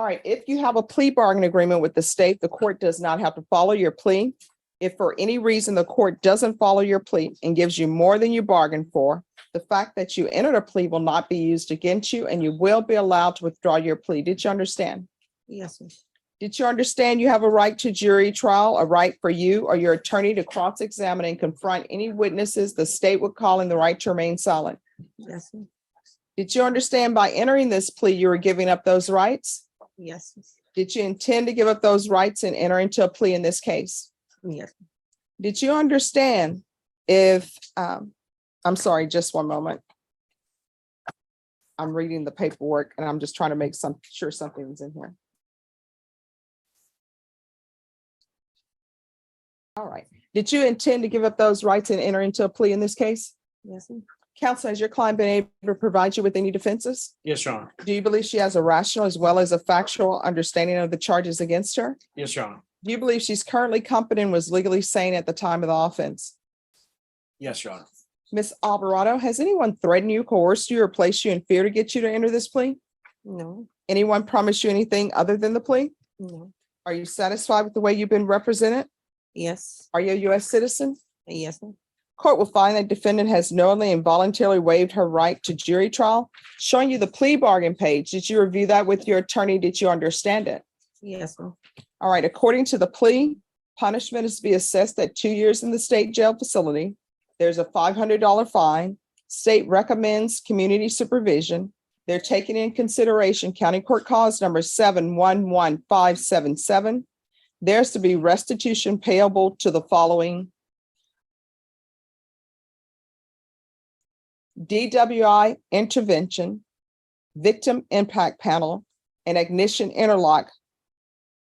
right, if you have a plea bargain agreement with the state, the court does not have to follow your plea. If for any reason the court doesn't follow your plea and gives you more than you bargained for, the fact that you entered a plea will not be used against you and you will be allowed to withdraw your plea. Did you understand? Yes, ma'am. Did you understand you have a right to jury trial, a right for you or your attorney to cross-examine and confront any witnesses the state would call in the right to remain silent? Yes, ma'am. Did you understand by entering this plea, you were giving up those rights? Yes, ma'am. Did you intend to give up those rights and enter into a plea in this case? Yes. Did you understand if, I'm sorry, just one moment. I'm reading the paperwork and I'm just trying to make sure something's in here. All right. Did you intend to give up those rights and enter into a plea in this case? Yes, ma'am. Counsel, has your client been able to provide you with any defenses? Yes, Your Honor. Do you believe she has a rational as well as a factual understanding of the charges against her? Yes, Your Honor. Do you believe she's currently competent and was legally sane at the time of the offense? Yes, Your Honor. Ms. Alvarado, has anyone threatened you, coerced you, or placed you in fear to get you to enter this plea? No, Anyone promised you anything other than the plea? no. Are you satisfied with the way you've been represented? Yes, Are you a U.S. citizen? yes, ma'am. Court will find that defendant has knowingly and voluntarily waived her right to jury trial. Showing you the plea bargain page. Did you review that with your attorney? Did you understand it? Yes, ma'am. All right, according to the plea, punishment is to be assessed at 2 years in the state jail facility. There's a $500 fine. State recommends community supervision. They're taking in consideration County Court Cause number 711577. There's to be restitution payable to the following: DWI intervention, victim impact panel, and ignition interlock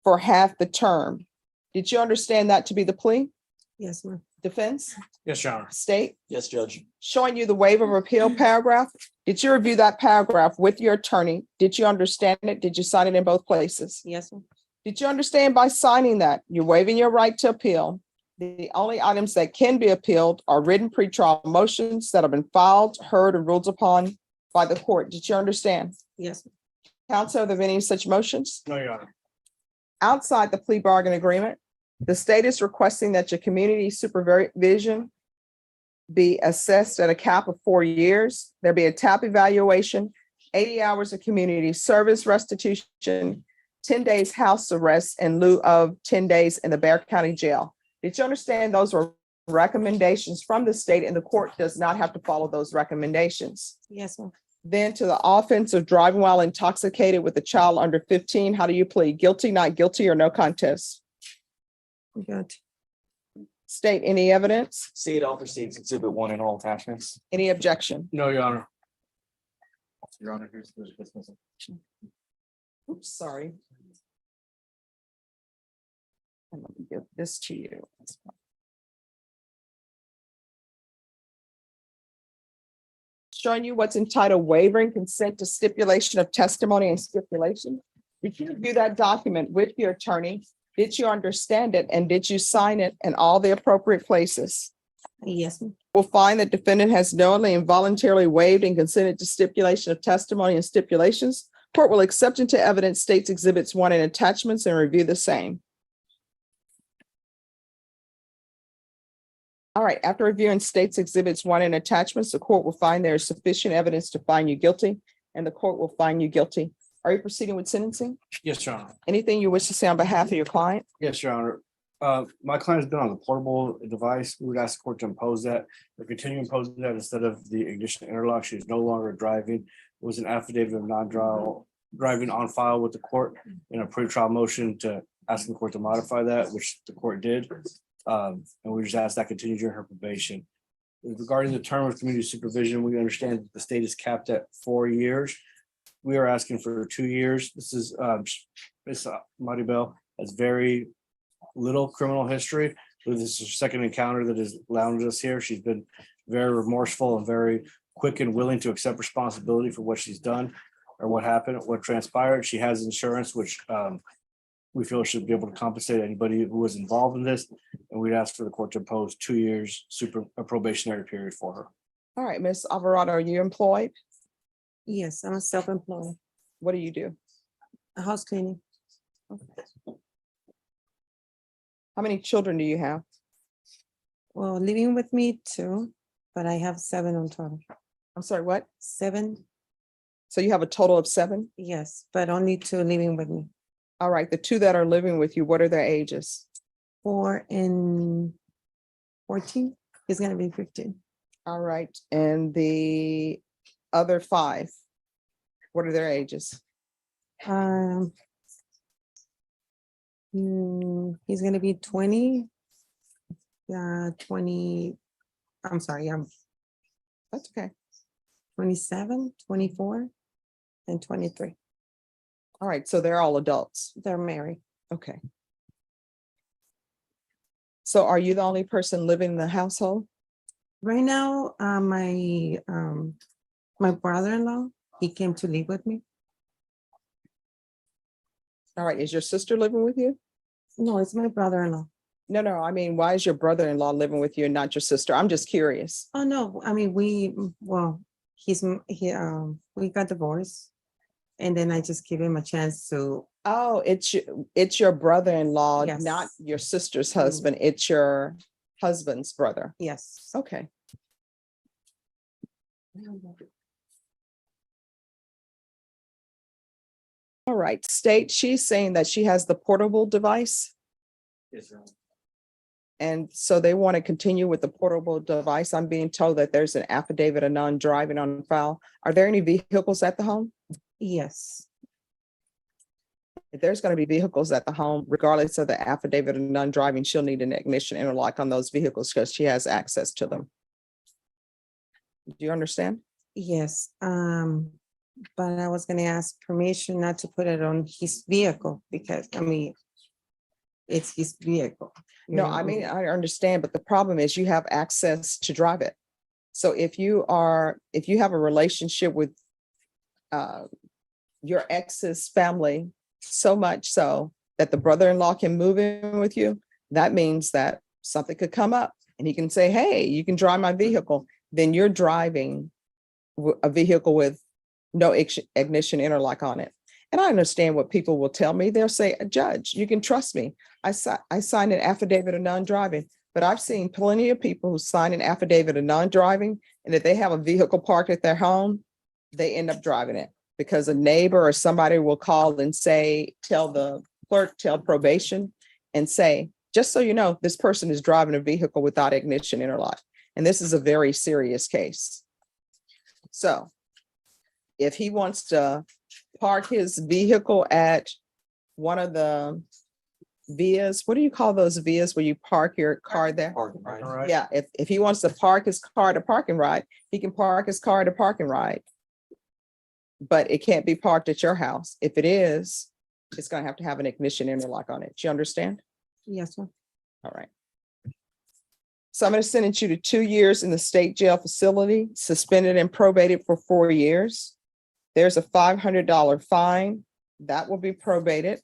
for half the term. Did you understand that to be the plea? Yes, ma'am. Defense, Yes, Your Honor. state, Yes, Judge. showing you the waiver of appeal paragraph. Did you review that paragraph with your attorney? Did you understand it? Did you sign it in both places? Yes, ma'am. Did you understand by signing that you're waiving your right to appeal? The only items that can be appealed are written pretrial motions that have been filed, heard, or ruled upon by the court. Did you understand? Yes, ma'am. Counsel, are there any such motions? No, Your Honor. Outside the plea bargain agreement, the state is requesting that your community supervision be assessed at a cap of 4 years. There be a TAP evaluation, 80 hours of community service restitution, 10 days house arrest in lieu of 10 days in the Bexar County Jail. Did you understand those were recommendations from the state and the court does not have to follow those recommendations? Yes, ma'am. Then to the offense of driving while intoxicated with a child under 15, how do you plead? Guilty, not guilty, or no contest? Good. State, any evidence? See it all proceeds exhibit 1 in all attachments. Any objection? No, Your Honor. Your Honor, here's the dismissal. Oops, sorry. And let me give this to you. Showing you what's entitled wavering consent to stipulation of testimony and stipulation. Did you review that document with your attorney? Did you understand it? And did you sign it in all the appropriate places? Yes, ma'am. Will find that defendant has knowingly and voluntarily waived and consented to stipulation of testimony and stipulations. Court will accept into evidence states exhibits 1 and attachments and review the same. All right, after reviewing states exhibits 1 and attachments, the court will find there is sufficient evidence to find you guilty and the court will find you guilty. Are you proceeding with sentencing? Yes, Your Honor. Anything you wish to say on behalf of your client? Yes, Your Honor. My client has been on the portable device. We would ask the court to impose that or continue imposing that instead of the ignition interlock. She is no longer driving. It was an affidavit of driving on file with the court in a pretrial motion to ask the court to modify that, which the court did. And we just ask that continue during her probation. Regarding the term of community supervision, we understand that the state is capped at 4 years. We are asking for 2 years. This is Ms. Maribel has very little criminal history. This is her second encounter that has landed us here. She's been very remorseful and very quick and willing to accept responsibility for what she's done or what happened, what transpired. She has insurance, which we feel should be able to compensate anybody who was involved in this. And we'd ask for the court to impose 2 years a probationary period for her. All right, Ms. Alvarado, are you employed? Yes, I'm self-employed. What do you do? A house cleaning. How many children do you have? Well, living with me too, but I have 7 on total. I'm sorry, what? 7, So you have a total of 7? yes, but only 2 living with me. All right, the 2 that are living with you, what are their ages? 4 and 14. He's gonna be 15. All right, and the other 5, what are their ages? He's gonna be 20. 20. I'm sorry, I'm That's okay. 27, 24, and 23. All right, so they're all adults. They're married. Okay. So are you the only person living in the household? Right now, my brother-in-law, he came to live with me. All right, is your sister living with you? No, it's my brother-in-law. No, I mean, why is your brother-in-law living with you and not your sister? I'm just curious. Oh, no, I mean, we got divorced. And then I just give him a chance to, Oh, it's your brother-in-law, Yes. not your sister's Mm. husband. It's your husband's brother. yes. Okay. All right, state, she's saying that she has the portable device. Yes, Your Honor. And so they want to continue with the portable device. I'm being told that there's an affidavit of non-driving on file. Are there any vehicles at the home? Yes, If there's going to be vehicles at the home, regardless of the affidavit of non-driving, she'll need an ignition interlock on those vehicles because she has access to them. Do you understand? yes. But I was gonna ask permission not to put it on his vehicle because, I mean, it's his vehicle. you No, know, I mean, I understand, but the problem is you have access to drive it. So if you have a relationship with your ex's family, so much so that the brother-in-law can move in with you, that means that something could come up and he can say, hey, you can drive my vehicle. Then you're driving a vehicle with no ignition interlock on it. And I understand what people will tell me. They'll say, Judge, you can trust me. I signed an affidavit of non-driving, but I've seen plenty of people who sign an affidavit of non-driving, and if they have a vehicle parked at their home, they end up driving it because a neighbor or somebody will call and say, tell the clerk, tell probation, and say, just so you know, this person is driving a vehicle without ignition interlock. And this is a very serious case. So if he wants to park his vehicle at one of the vias, what do you call those vias where you park your car there? Parking, right? All right. Yeah, if he wants to park his car at a parking ride, he can park his car at a parking ride. But it can't be parked at your house. If it is, it's gonna have to have an ignition interlock on it. Do you understand? Yes, sir. All right. So I'm going to sentence you to 2 years in the state jail facility, suspended and probated for 4 years. There's a $500 fine that will be probated.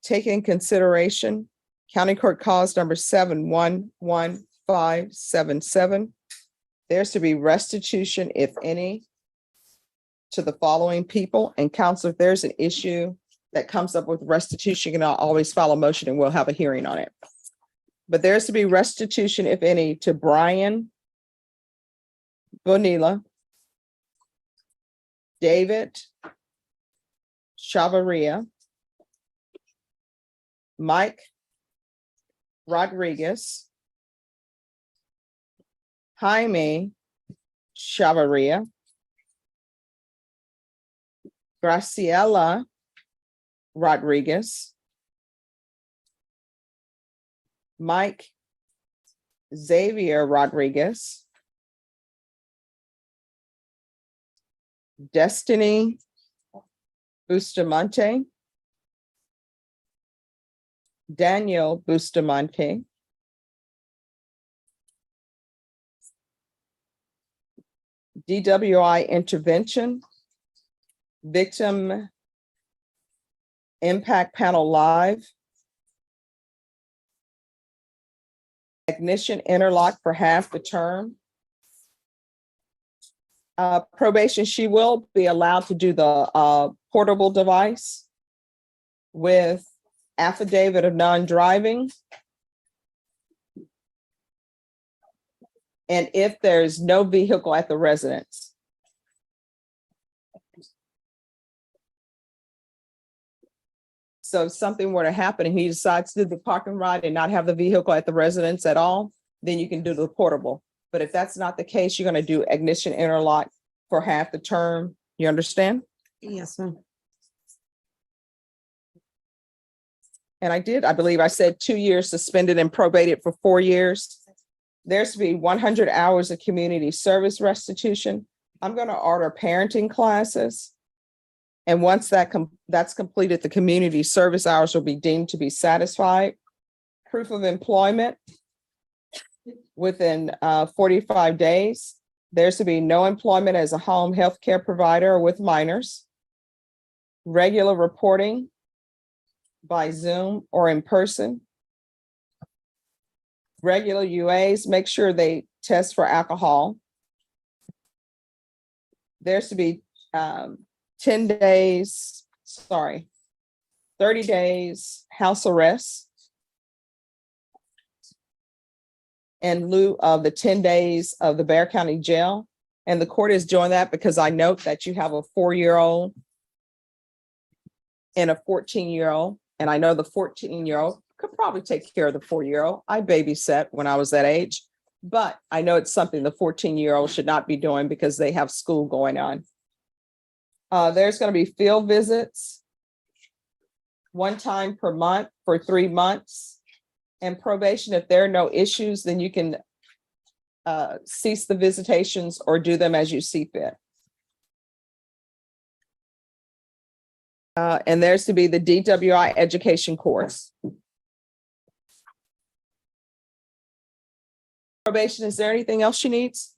Take in consideration County Court Cause number 711577. There's to be restitution, if any, to the following people. And counsel, if there's an issue that comes up with restitution, you can always file a motion and we'll have a hearing on it. But there's to be restitution, if any, to Brian Bonilla, David Chavarria, Mike Rodriguez, Jaime Chavarria, Graciela Rodriguez, Mike Xavier Rodriguez, Destiny Bustamante, Daniel Bustamante, DWI Intervention, Victim Impact Panel Live, Ignition Interlock for half the term, Probation, she will be allowed to do the portable device with affidavit of non-driving. And if there's no vehicle at the residence. So if something were to happen and he decides to do the parking ride and not have the vehicle at the residence at all, then you can do the portable. But if that's not the case, you're going to do ignition interlock for half the term. You understand? Yes, ma'am. And I believe I said 2 years suspended and probated for 4 years. There's to be 100 hours of community service restitution. I'm going to order parenting classes. And once that's completed, the community service hours will be deemed to be satisfied. Proof of employment within 45 days. There's to be no employment as a home health care provider with minors. Regular reporting by Zoom or in person. Regular UAs, make sure they test for alcohol. There's to be 30 days house arrest in lieu of the 10 days of the Bexar County Jail. And the court is doing that because I note that you have a 4-year-old and a 14-year-old. And I know the 14-year-old could probably take care of the 4-year-old. I babysat when I was that age, but I know it's something the 14-year-old should not be doing because they have school going on. There's going to be field visits 1 time per month for 3 months. And probation, if there are no issues, then you can cease the visitations or do them as you see fit. And there's to be the DWI education course. Probation, is there anything else she needs?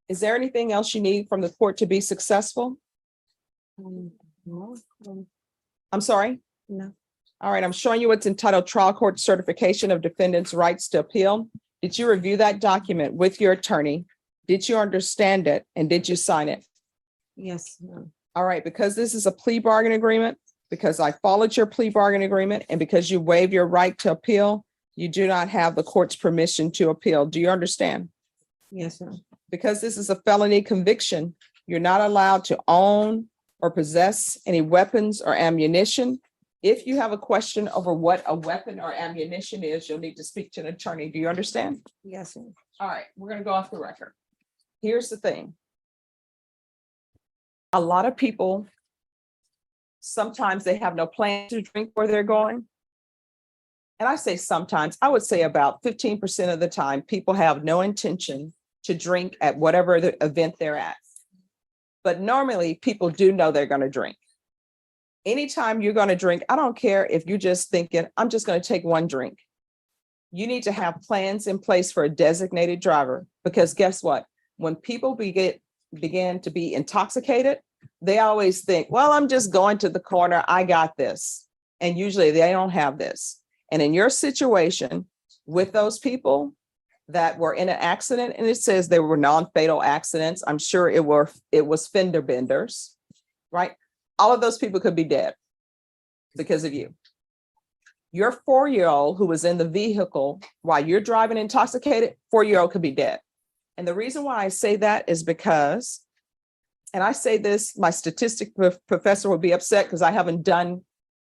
Is there anything else you need from the court to be successful? No, I'm sorry? no. All right, I'm showing you what's entitled Trial Court Certification of Defendants' Rights to Appeal. Did you review that document with your attorney? Did you understand it? And did you sign it? Yes, ma'am. All right, because this is a plea bargain agreement, because I followed your plea bargain agreement, and because you waive your right to appeal, you do not have the court's permission to appeal. Do you understand? Yes, ma'am. Because this is a felony conviction, you're not allowed to own or possess any weapons or ammunition. If you have a question over what a weapon or ammunition is, you'll need to speak to an attorney. Do you understand? Yes, ma'am. All right, we're going to go off the record. Here's the thing. A lot of people, sometimes they have no plan to drink where they're going. And I say sometimes, I would say about 15% of the time, people have no intention to drink at whatever the event they're at. But normally people do know they're going to drink. Anytime you're going to drink, I don't care if you're just thinking, I'm just going to take 1 drink. You need to have plans in place for a designated driver, because guess what? When people begin to be intoxicated, they always think, well, I'm just going to the corner. I got this. And usually they don't have this. And in your situation with those people that were in an accident, and it says they were non-fatal accidents, I'm sure it was fender benders, right? All of those people could be dead because of you. Your 4-year-old who was in the vehicle while you're driving intoxicated, 4-year-old could be dead. And the reason why I say that is because, and I say this, my statistic professor would be upset because I haven't done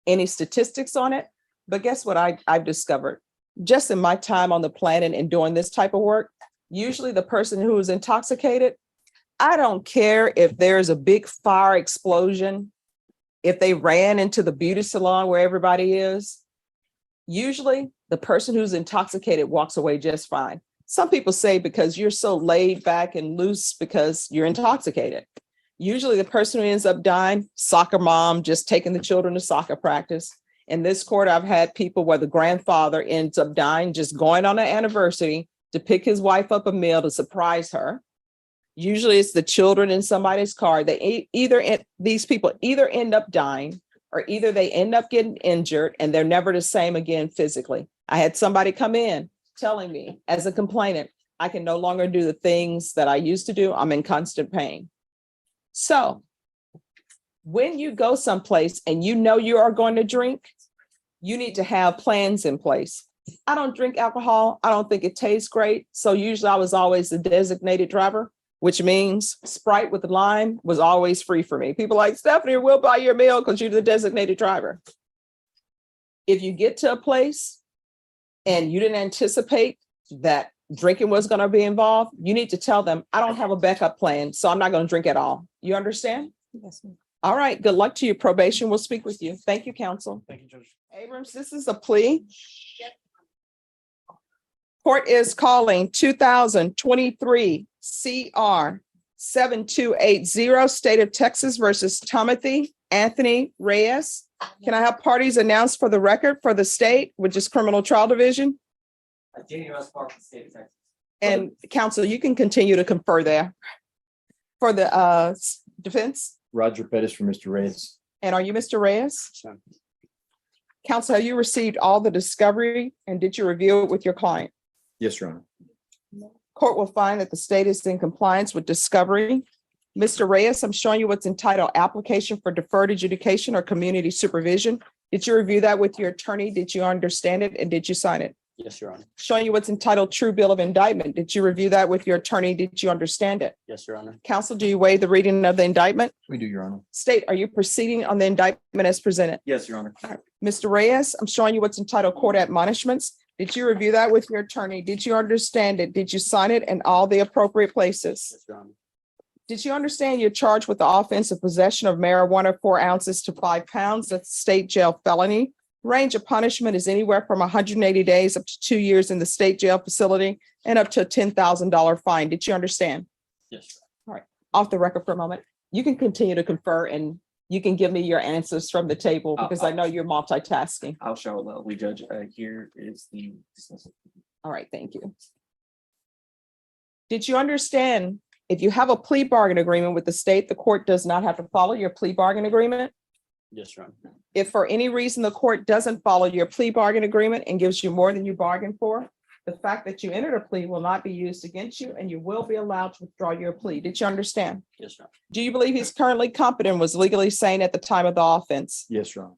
any statistics on it. But guess what I've discovered? Just in my time on the planet and doing this type of work, usually the person who is intoxicated, I don't care if there's a big fire explosion, if they ran into the beauty salon where everybody is, usually the person who's intoxicated walks away just fine. Some people say because you're so laid back and loose because you're intoxicated. Usually the person who ends up dying, soccer mom, just taking the children to soccer practice. In this court, I've had people where the grandfather ends up dying, just going on an anniversary to pick his wife up a meal to surprise her. Usually it's the children in somebody's car. These people either end up dying or either they end up getting injured and they're never the same again physically. I had somebody come in telling me as a complainant, I can no longer do the things that I used to do. I'm in constant pain. So when you go someplace and you know you are going to drink, you need to have plans in place. I don't drink alcohol. I don't think it tastes great. So usually I was always the designated driver, which means Sprite with lime was always free for me. People like, Stephanie, we'll buy your meal because you're the designated driver. If you get to a place and you didn't anticipate that drinking was going to be involved, you need to tell them, I don't have a backup plan, so I'm not going to drink at all. You understand? Yes, ma'am. All right. Good luck to you. Probation will speak with you. Thank you, counsel. Thank you, Judge. Abrams, this is a plea. Court is calling 2023 CR 7280, State of Texas versus Timothy Anthony Reyes. Can I have parties announced for the record for the state, which is Criminal Trial Division? State of Texas. And counsel, you can continue to confer there. For the defense, Roger Pettis for Mr. Reyes. and are you Mr. Reyes? Sure. Counsel, have you received all the discovery and did you review it with your client? Yes, Your Honor. Court will find that the state is in compliance with discovery. Mr. Reyes, I'm showing you what's entitled Application for Deferred Adjudication or Community Supervision. Did you review that with your attorney? Did you understand it? And did you sign it? Yes, Your Honor. Showing you what's entitled True Bill of Indictment. Did you review that with your attorney? Did you understand it? Yes, Your Honor. Counsel, do you waive the reading of the indictment? We do, Your Honor. State, are you proceeding on the indictment as presented? Yes, Your Honor. Mr. Reyes, I'm showing you what's entitled Court Admonishments. Did you review that with your attorney? Did you understand it? Did you sign it in all the appropriate places? Yes, Your Honor. Did you understand you're charged with the offense of possession of marijuana 4 ounces to 5 pounds? That's a state jail felony. Range of punishment is anywhere from 180 days up to 2 years in the state jail facility and up to a $10,000 fine. Did you understand? Yes, Off the record for a moment, you can continue to confer and you can give me your answers from the table because I know you're multitasking. I'll show a lovely judge. Here is the dismissal. All right, thank you. Did you understand if you have a plea bargain agreement with the state, the court does not have to follow your plea bargain agreement? Yes, Your Honor. If for any reason the court doesn't follow your plea bargain agreement and gives you more than you bargained for, the fact that you entered a plea will not be used against you and you will be allowed to withdraw your plea. Did you understand? Yes, Your Honor. Do you believe he's currently competent and was legally sane at the time of the offense? Yes, Your Honor.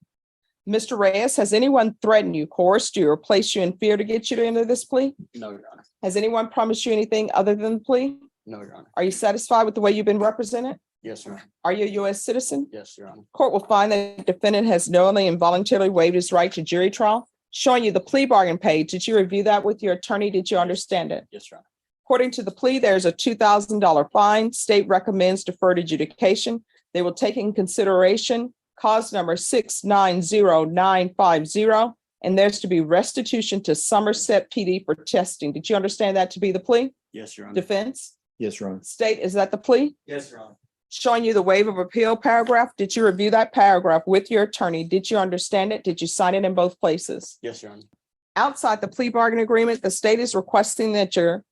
Mr. Reyes, has anyone threatened you, coerced you, or placed you in fear to get you to enter this plea? No, Your Honor. Has anyone promised you anything other than the plea? No, Your Honor. Are you satisfied with the way you've been represented? Yes, Your Honor. Are you a U.S. citizen? Yes, Your Honor. Court will find that the defendant has knowingly and voluntarily waived his right to jury trial. Showing you the plea bargain page. Did you review that with your attorney? Did you understand it? Yes, Your Honor. According to the plea, there's a $2,000 fine. State recommends deferred adjudication. They will take in consideration cause number 690950, and there's to be restitution to Somerset PD for testing. Did you understand that to be the plea? Yes, Your Honor. Defense? Yes, Your Honor. State, is that the plea? Yes, Your Honor. Showing you the waiver of appeal paragraph. Did you review that paragraph with your attorney? Did you understand it? Did you sign it in both places? Yes, Your Honor. Outside the plea bargain agreement, the state is requesting that your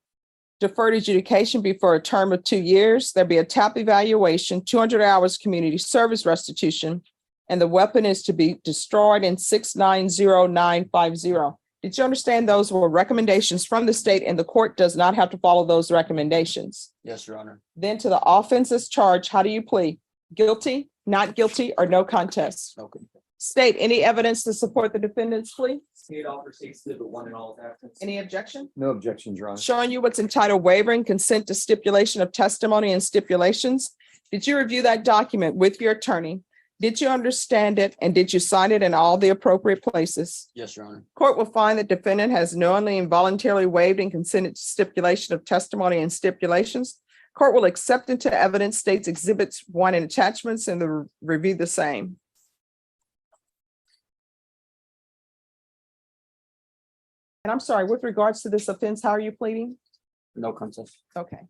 deferred adjudication be for a term of 2 years. There'll be a TAP evaluation, 200 hours community service restitution, and the weapon is to be destroyed in 690950. Did you understand those were recommendations from the state and the court does not have to follow those recommendations? Yes, Your Honor. Then to the offenses charged, how do you plead? Guilty, not guilty, or no contest? Okay. State, any evidence to support the defendant's plea? State offer states exhibit 1 in all attachments. Any objection? No objections, Your Honor. Showing you what's entitled wavering consent to stipulation of testimony and stipulations. Did you review that document with your attorney? Did you understand it and did you sign it in all the appropriate places? Yes, Your Honor. Court will find that defendant has knowingly and voluntarily waived and consented to stipulation of testimony and stipulations. Court will accept into evidence states exhibits 1 and attachments and review the same. And I'm sorry, with regards to this offense, how are you pleading? No contest. Okay.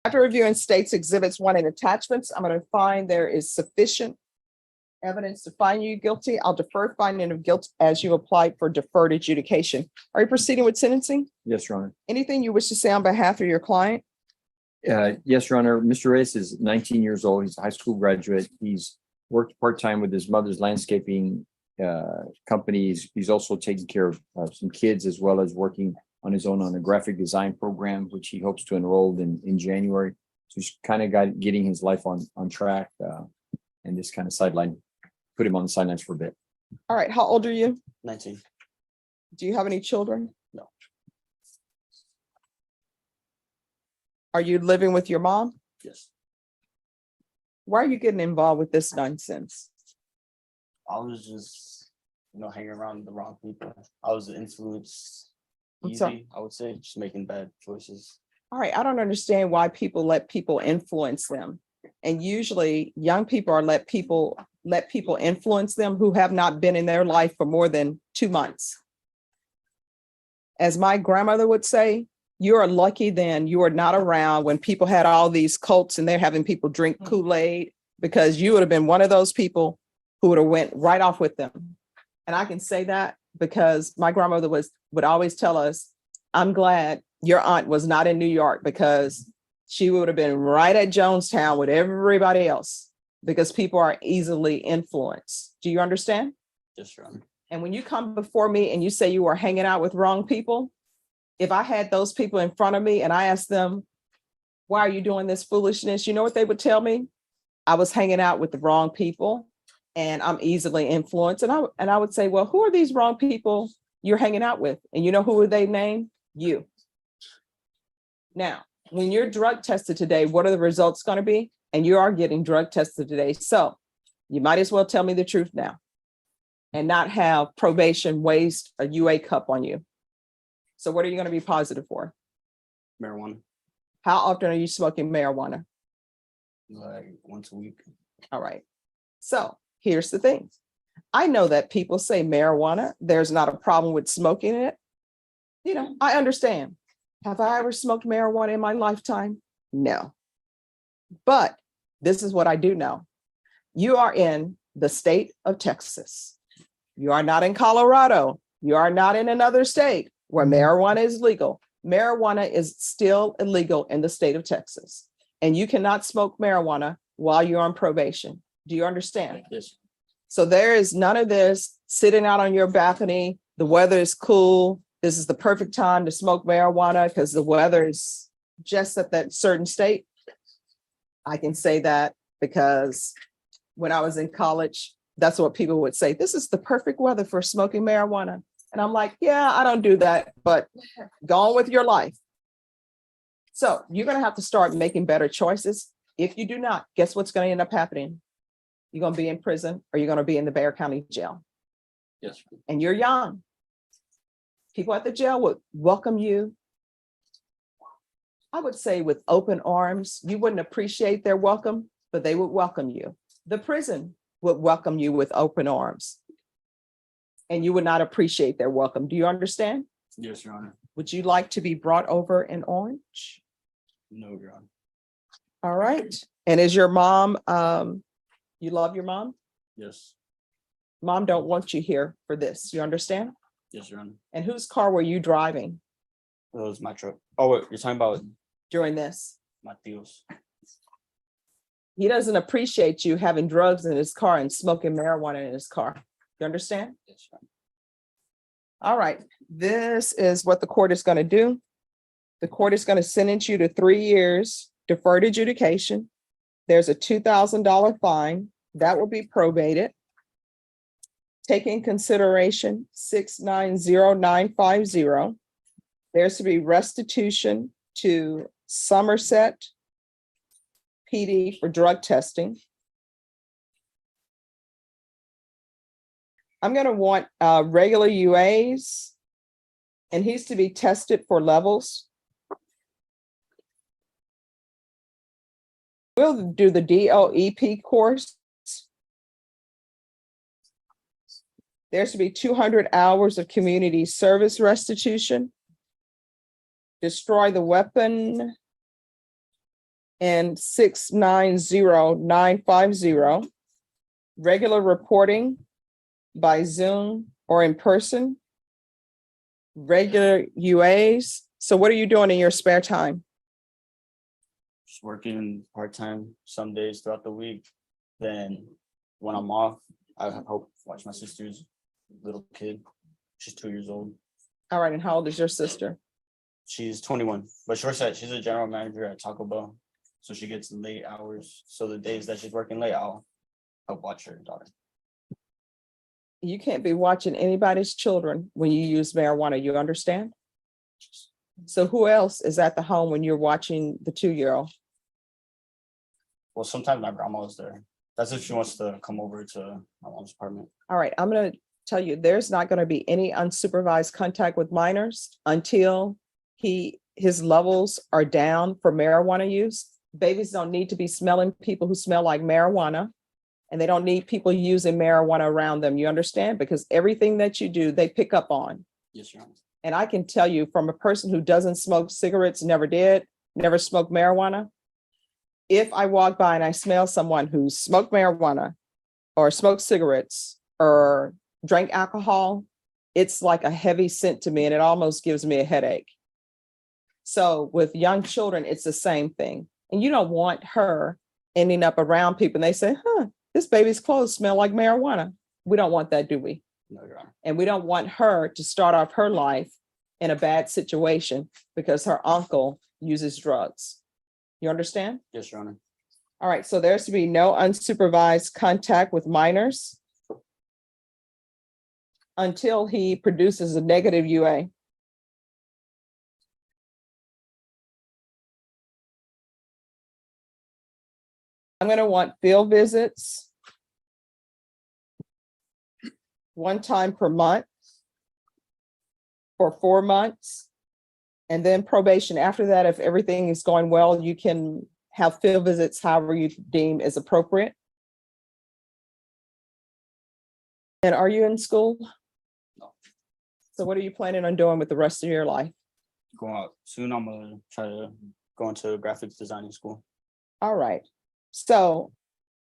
After reviewing states exhibits 1 and attachments, I'm going to find there is sufficient evidence to find you guilty. I'll defer finding of guilt as you applied for deferred adjudication. Are you proceeding with sentencing? Yes, Your Honor. Anything you wish to say on behalf of your client? Yes, Your Honor. Mr. Reyes is 19 years old. He's a high school graduate. He's worked part-time with his mother's landscaping companies. He's also taking care of some kids as well as working on his own on a graphic design program, which he hopes to enroll in January. So he's kind of getting his life on track, and this kind of put him on the sidelines for a bit. All right, how old are you? 19. Do you have any children? No. Are you living with your mom? Yes. Why are you getting involved with this nonsense? I was just, hanging around the wrong people. I was influenced I'm sorry? easy, I would say, just making bad choices. All right, I don't understand why people let people influence them. And usually young people are let people influence them who have not been in their life for more than 2 months. As my grandmother would say, you are lucky then you are not around when people had all these cults and they're having people drink Kool-Aid, because you would have been one of those people who would have went right off with them. And I can say that because my grandmother would always tell us, I'm glad your aunt was not in New York, because she would have been right at Jonestown with everybody else, because people are easily influenced. Do you understand? Yes, Your Honor. And when you come before me and you say you were hanging out with wrong people, if I had those people in front of me and I asked them, why are you doing this foolishness? You know what they would tell me? I was hanging out with the wrong people and I'm easily influenced. And I would say, well, who are these wrong people you're hanging out with? And you know who would they name? You. Now, when you're drug tested today, what are the results going to be? And you are getting drug tested today. So you might as well tell me the truth now and not have probation waste a UA cup on you. So what are you going to be positive for? Marijuana, How often are you smoking marijuana? like once a week. All right. So here's the thing. I know that people say marijuana, there's not a problem with smoking it. I understand. Have I ever smoked marijuana in my lifetime? No. But this is what I do know. You are in the state of Texas. You are not in Colorado. You are not in another state where marijuana is legal. Marijuana is still illegal in the state of Texas. And you cannot smoke marijuana while you're on probation. Do you understand? Yes. So there is none of this sitting out on your balcony. The weather is cool. This is the perfect time to smoke marijuana because the weather is just at that certain state. I can say that because when I was in college, that's what people would say. This is the perfect weather for smoking marijuana. And I'm like, yeah, I don't do that, but go on with your life. So you're going to have to start making better choices. If you do not, guess what's going to end up happening? You're going to be in prison or you're going to be in the Bexar County jail. Yes. And you're young. People at the jail would welcome you. I would say with open arms. You wouldn't appreciate their welcome, but they would welcome you. The prison would welcome you with open arms. And you would not appreciate their welcome. Do you understand? Yes, Your Honor. Would you like to be brought over in orange? No, Your Honor. All right. And is your mom, you love your mom? Yes. Mom don't want you here for this. You understand? Yes, Your Honor. And whose car were you driving That was my truck. Oh, wait, you're talking about during this? my deals. He doesn't appreciate you having drugs in his car and smoking marijuana in his car. You understand? Yes, Your Honor. All right. This is what the court is going to do. The court is going to sentence you to 3 years deferred adjudication. There's a $2,000 fine that will be probated. Take in consideration 690,950. There's to be restitution to Somerset PD for drug testing. I'm going to want regular UAs, and he's to be tested for levels. We'll do the DOEP course. There's to be 200 hours of community service restitution. Destroy the weapon. And 690,950. Regular reporting by Zoom or in person. Regular UAs. So what are you doing in your spare time? Just working part-time some days throughout the week. Then when I'm off, I hope watch my sister's little kid. She's 2 years old. All right, and how old is your sister? She's 21, but she works she's a general manager at Taco Bell. So she gets late hours. So the days that she's working late, I'll help watch her daughter. You can't be watching anybody's children when you use marijuana, you understand? So who else is at the home when you're watching the 2-year-old? Well, sometimes my grandma was there. That's if she wants to come over to my mom's apartment. All right, I'm gonna tell you, there's not gonna be any unsupervised contact with minors until his levels are down for marijuana use. Babies don't need to be smelling people who smell like marijuana, and they don't need people using marijuana around them. You understand? Because everything that you do, they pick up on. Yes, Your Honor. And I can tell you from a person who doesn't smoke cigarettes, never did, never smoked marijuana. If I walk by and I smell someone who smoked marijuana or smoked cigarettes or drank alcohol, it's like a heavy scent to me and it almost gives me a headache. So with young children, it's the same thing. And you don't want her ending up around people and they say, this baby's clothes smell like marijuana. We don't want that, do we? No, Your Honor. And we don't want her to start off her life in a bad situation because her uncle uses drugs. You understand? Yes, Your Honor. All right, so there's to be no unsupervised contact with minors until he produces a negative UA. I'm going to want field visits 1 time per month for 4 months. And then probation after that, if everything is going well, you can have field visits however you deem is appropriate. And are you in school? No. So what are you planning on doing with the rest of your life? Going out soon, I'm gonna try to go into graphics designing school. All right. So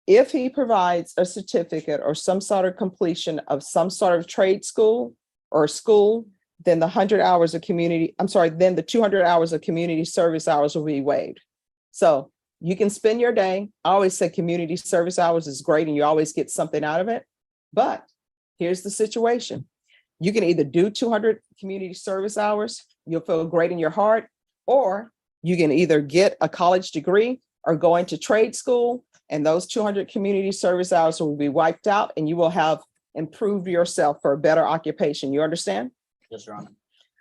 if he provides a certificate or some sort of completion of some sort of trade school or school, then the 100 hours of community, then the 200 hours of community service hours will be waived. So you can spend your day. I always say community service hours is great and you always get something out of it. But here's the situation. You can either do 200 community service hours, you'll feel great in your heart, or you can either get a college degree or go into trade school, and those 200 community service hours will be wiped out and you will have improved yourself for a better occupation. You understand? Yes, Your Honor.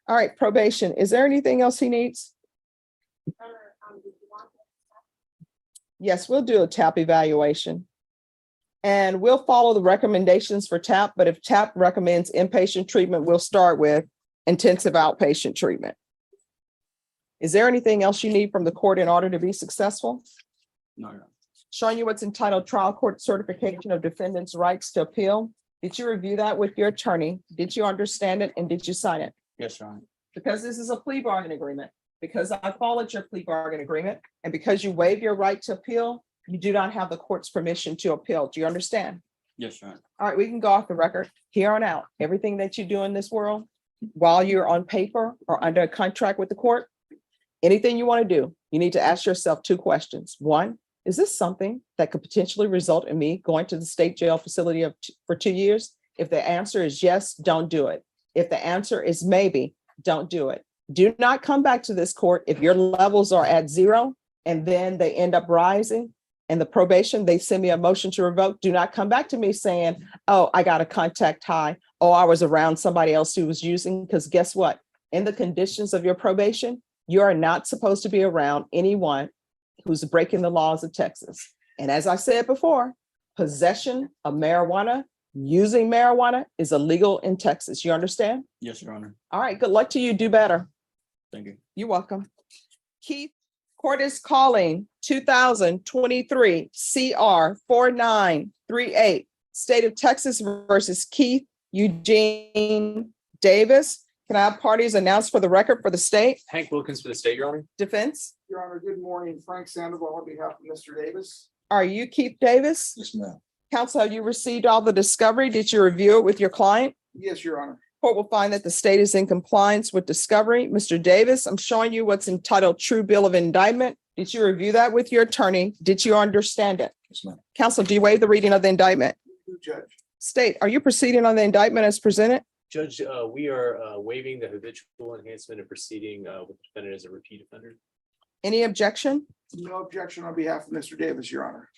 All right, probation. Is there anything else he needs? Yes, we'll do a TAP evaluation. And we'll follow the recommendations for TAP, but if TAP recommends inpatient treatment, we'll start with intensive outpatient treatment. Is there anything else you need from the court in order to be successful? No, Your Honor. Showing you what's entitled Trial Court Certification of Defendants' Rights to Appeal. Did you review that with your attorney? Did you understand it and did you sign it? Yes, Your Honor. Because this is a plea bargain agreement, because I followed your plea bargain agreement, and because you waive your right to appeal, you do not have the court's permission to appeal. Do you understand? Yes, Your Honor. All right, we can go off the record. Here on out, everything that you do in this world, while you're on paper or under a contract with the court, anything you want to do, you need to ask yourself 2 questions. 1, is this something that could potentially result in me going to the state jail facility for 2 years? If the answer is yes, don't do it. If the answer is maybe, don't do it. Do not come back to this court if your levels are at 0 and then they end up rising. And the probation, they send me a motion to revoke. Do not come back to me saying, oh, I got a contact high. Oh, I was around somebody else who was using, because guess what? In the conditions of your probation, you are not supposed to be around anyone who's breaking the laws of Texas. And as I said before, possession of marijuana, using marijuana is illegal in Texas. You understand? Yes, Your Honor. All right, good luck to you. Do better. Thank you. You're welcome. Keith, court is calling 2023 CR 4938, State of Texas versus Keith Eugene Davis. Can I have parties announced for the record for the state? Hank Wilkins for the state, Your Honor. Defense? Your Honor, good morning. Frank Sandoval on behalf of Mr. Davis. Are you Keith Davis? Yes, ma'am. Counsel, have you received all the discovery? Did you review it with your client? Yes, Your Honor. Court will find that the state is in compliance with discovery. Mr. Davis, I'm showing you what's entitled True Bill of Indictment. Did you review that with your attorney? Did you understand it? Yes, ma'am. Counsel, do you waive the reading of the indictment? Judge. State, are you proceeding on the indictment as presented? Judge, we are waiving the habitual enhancement and proceeding with the defendant as a repeat offender. Any objection? No objection on behalf of Mr. Davis, Your Honor.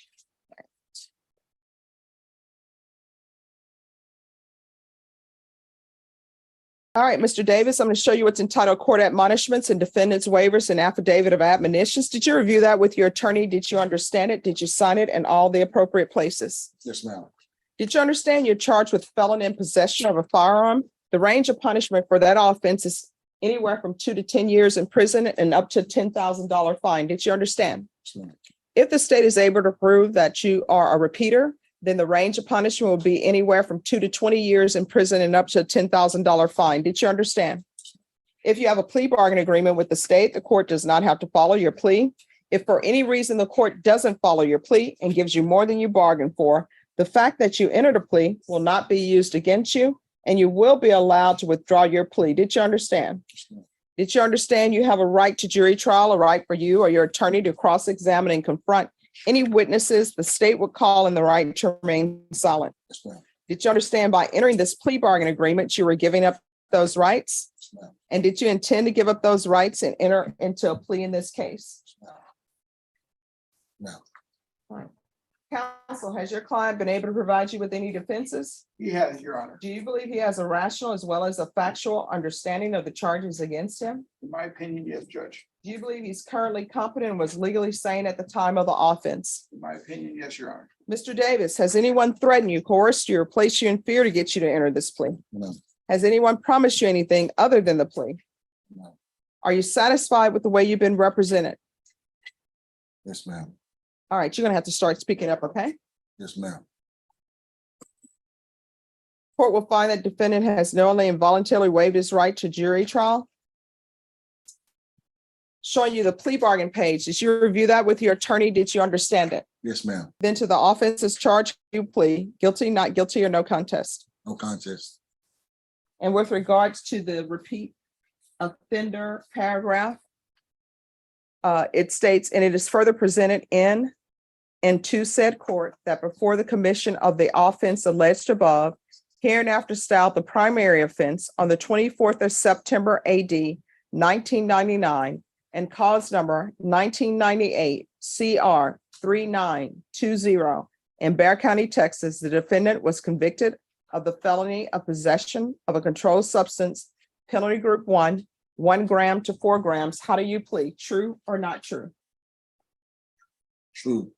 All right, Mr. Davis, I'm going to show you what's entitled Court Admonishments and Defendants Waivers and Affidavit of Admonitions. Did you review that with your attorney? Did you understand it? Did you sign it in all the appropriate places? Yes, ma'am. Did you understand you're charged with felon in possession of a firearm? The range of punishment for that offense is anywhere from 2 to 10 years in prison and up to $10,000 fine. Did you understand? If the state is able to prove that you are a repeater, then the range of punishment will be anywhere from 2 to 20 years in prison and up to a $10,000 fine. Did you understand? If you have a plea bargain agreement with the state, the court does not have to follow your plea. If for any reason the court doesn't follow your plea and gives you more than you bargained for, the fact that you entered a plea will not be used against you, and you will be allowed to withdraw your plea. Did you understand? Did you understand you have a right to jury trial, a right for you or your attorney to cross-examine and confront any witnesses the state would call in the right to remain silent? Did you understand by entering this plea bargain agreement, you were giving up those rights? And did you intend to give up those rights and enter into a plea in this case? No. Fine. Counsel, has your client been able to provide you with any defenses? He has, Your Honor. Do you believe he has a rational as well as a factual understanding of the charges against him? In my opinion, yes, Judge. Do you believe he's currently competent and was legally sane at the time of the offense? In my opinion, yes, Your Honor. Mr. Davis, has anyone threatened you, coerced you, or placed you in fear to get you to enter this plea? No. Has anyone promised you anything other than the plea? No. Are you satisfied with the way you've been represented? Yes, ma'am. All right, you're gonna have to start speaking up, okay? Yes, ma'am. Court will find that defendant has knowingly and voluntarily waived his right to jury trial. Showing you the plea bargain page. Did you review that with your attorney? Did you understand it? Yes, ma'am. Then to the offenses charged, you plea guilty, not guilty, or no contest. No contest. And with regards to the repeat offender paragraph, it states, and it is further presented in and to said court that before the commission of the offense alleged above, hereinafter styled the primary offense on the 24th of September AD 1999 and cause number 1998 CR 3920 in Bear County, Texas, the defendant was convicted of the felony of possession of a controlled substance, penalty group 1, 1 gram to 4 grams. How do you plead? True or not true? True.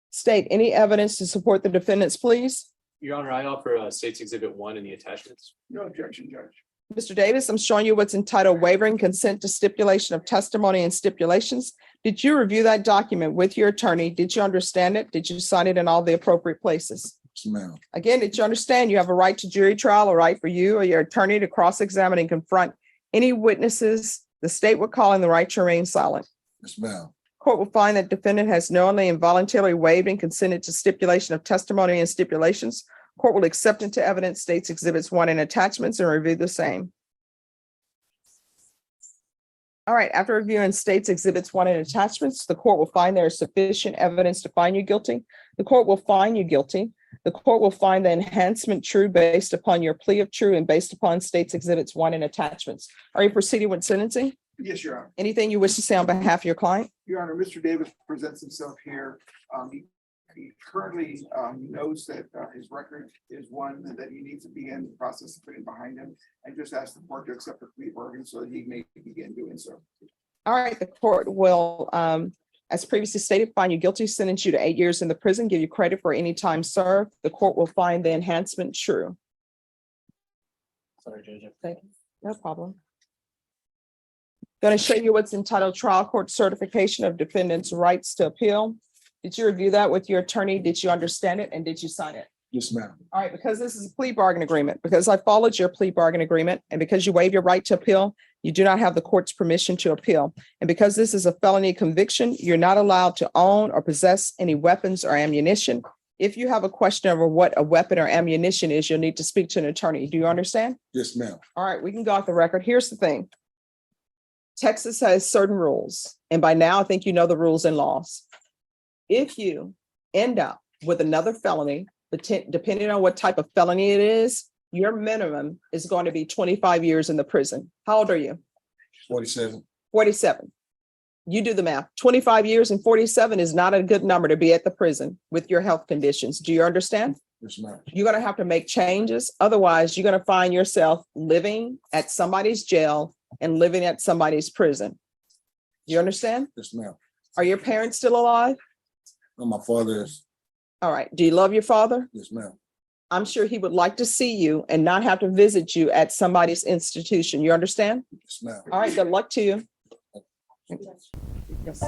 State any evidence to support the defendant's pleas. Your Honor, I offer State's Exhibit 1 in the attachments. No objection, Judge. Mr. Davis, I'm showing you what's entitled wavering consent to stipulation of testimony and stipulations. Did you review that document with your attorney? Did you understand it? Did you sign it in all the appropriate places? Yes, ma'am. Again, did you understand you have a right to jury trial, a right for you or your attorney to cross-examine and confront any witnesses the state would call in the right to remain silent? Yes, ma'am. Court will find that defendant has knowingly and voluntarily waived and consented to stipulation of testimony and stipulations. Court will accept into evidence State's Exhibits 1 and attachments and review the same. All right, after reviewing State's Exhibits 1 and attachments, the court will find there is sufficient evidence to find you guilty. The court will find you guilty. The court will find the enhancement true based upon your plea of true and based upon State's Exhibits 1 and attachments. Are you proceeding with sentencing? Yes, Your Honor. Anything you wish to say on behalf of your client? Your Honor, Mr. Davis presents himself here. He currently knows that his record is one that he needs to begin the process of putting behind him. And just ask the court to accept the plea bargain so that he may begin doing so. All right, the court will, as previously stated, find you guilty, sentence you to 8 years in the prison, give you credit for any time served. The court will find the enhancement true. Sorry, Judge. Thank you. No problem. Going to show you what's entitled trial court certification of defendant's rights to appeal. Did you review that with your attorney? Did you understand it? And did you sign it? Yes, ma'am. All right, because this is a plea bargain agreement, because I followed your plea bargain agreement, and because you waive your right to appeal, you do not have the court's permission to appeal. And because this is a felony conviction, you're not allowed to own or possess any weapons or ammunition. If you have a question over what a weapon or ammunition is, you'll need to speak to an attorney. Do you understand? Yes, ma'am. All right, we can go off the record. Here's the thing. Texas has certain rules, and by now I think you know the rules and laws. If you end up with another felony, depending on what type of felony it is, your minimum is going to be 25 years in the prison. How old are you? 47. 47. You do the math. 25 years and 47 is not a good number to be at the prison with your health conditions. Do you understand? Yes, ma'am. You're going to have to make changes. Otherwise, you're going to find yourself living at somebody's jail and living at somebody's prison. You understand? Yes, ma'am. Are your parents still alive? No, my father is. All right. Do you love your father? Yes, ma'am. I'm sure he would like to see you and not have to visit you at somebody's institution. You understand? Yes, ma'am. All right. Good luck to you. Yes.